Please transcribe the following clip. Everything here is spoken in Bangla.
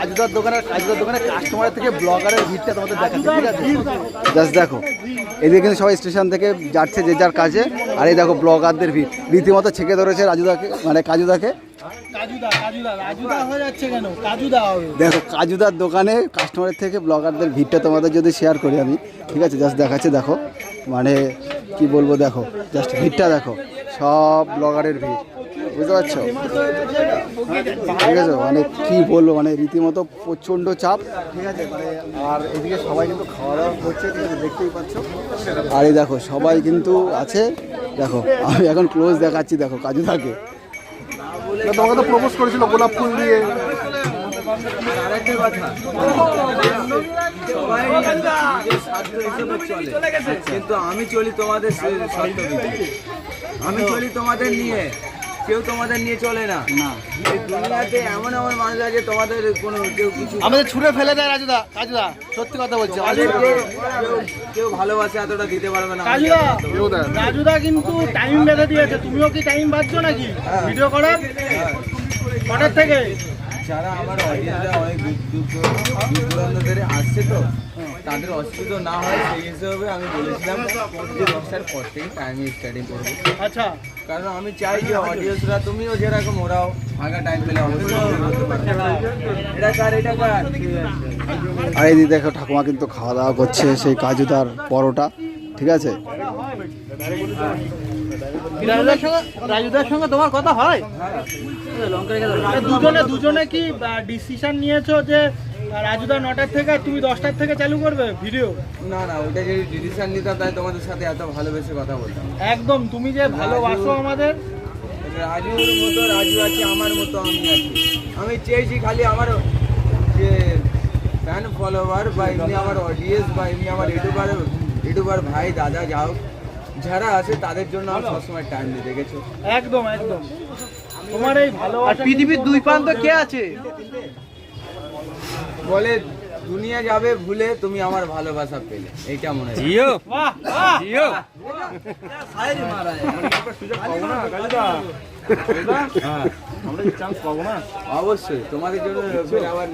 কাজুদার দোকানে কাস্টমারের থেকে ব্লগারের ভিড়টা তোমাদের দেখাচ্ছে, ঠিক আছে? জাস্ট দেখো, এদিকে কিন্তু সবাই স্টেশন থেকে যাচ্ছে যে যার কাজে, আর এই দেখো ব্লগারদের ভিড় রীতিমতো ছেঁকে ধরেছে রাজুদাকে, মানে কাজুদাকে। দেখো কাজুদার দোকানে কাস্টমারের থেকে ব্লগারদের ভিড়টা তোমাদের যদি শেয়ার করি আমি, ঠিক আছে? জাস্ট দেখাচ্ছে, দেখো মানে কি বলবো, দেখো জাস্ট ভিড়টা দেখো, সব ব্লগারের ভিড়, বুঝতে পারছো? ঠিক আছে, মানে কি বলবো, মানে রীতিমতো প্রচণ্ড চাপ, ঠিক আছে? মানে আর এদিকে সবাই কিন্তু খাওয়া দাওয়া করছে, ঠিক আছে? দেখতেই পাচ্ছ। আর এই দেখো সবাই কিন্তু আছে, দেখো আমি এখন ক্লোজ দেখাচ্ছি, দেখো কাজুদাকে। তোমাকে তো প্রপোজ করেছিল গোলাপ ফুল দিয়ে। কিন্তু আমি চলি তোমাদের আমি চলি তোমাদের নিয়ে, কেউ তোমাদের নিয়ে চলে না। এই দুনিয়াতে এমন এমন মানুষ আছে তোমাদের কোনো কেউ কিছু আমাদের ছুঁড়ে ফেলে দেয় কাজুদা সত্যি কথা বলছে। কেউ ভালোবাসে এতটা দিতে পারবে না। রাজুদা কিন্তু টাইম বেঁধে দিয়েছে, তুমিও কি টাইম বাঁধছো নাকি ভিডিও করার? কটার থেকে? যারা আমার অডিয়েন্সরা অনেক দূর দূরান্ত থেকে আসছে, তো তাদের অসুবিধা না হয় সেই হিসেবে আমি বলেছিলাম যে 10টার পর থেকে টাইম স্টার্টিং করবো। আচ্ছা, কারণ আমি চাই যে অডিয়েন্সরা, তুমিও যেরকম ওরাও ফাঁকা টাইম পেলে আর এই দেখো ঠাকুমা কিন্তু খাওয়া দাওয়া করছে সেই কাজুদার পরোটা, ঠিক আছে? রাজুদার সঙ্গে তোমার কথা হয়? দুজনে কি ডিসিশন নিয়েছো যে রাজুদা 9টার থেকে তুমি 10টার থেকে চালু করবে ভিডিও? না না, ওইটা যদি ডিসিশন নিতাম তাই তোমাদের সাথে এত ভালোবেসে কথা বলতাম। একদম, তুমি যে ভালোবাসো আমাদের। রাজুর মতো রাজু আছে, আমার মতো আমি আছি। আমি চেয়েছি খালি আমার যে ফ্যান ফলোয়ার বা এমনি আমার অডিয়েন্স বা এমনি আমার ইউটিউবার ভাই দাদা যাও যারা আছে তাদের জন্য আমি সবসময় টাইম দিয়ে দেখেছো। একদম একদম, তোমার এই ভালোবাসা। পৃথিবীর দুই প্রান্ত কে আছে বলে দুনিয়া যাবে ভুলে, তুমি আমার ভালোবাসা পেলে, এইটা মনে হয়। অবশ্যই তোমাদের জন্য আবার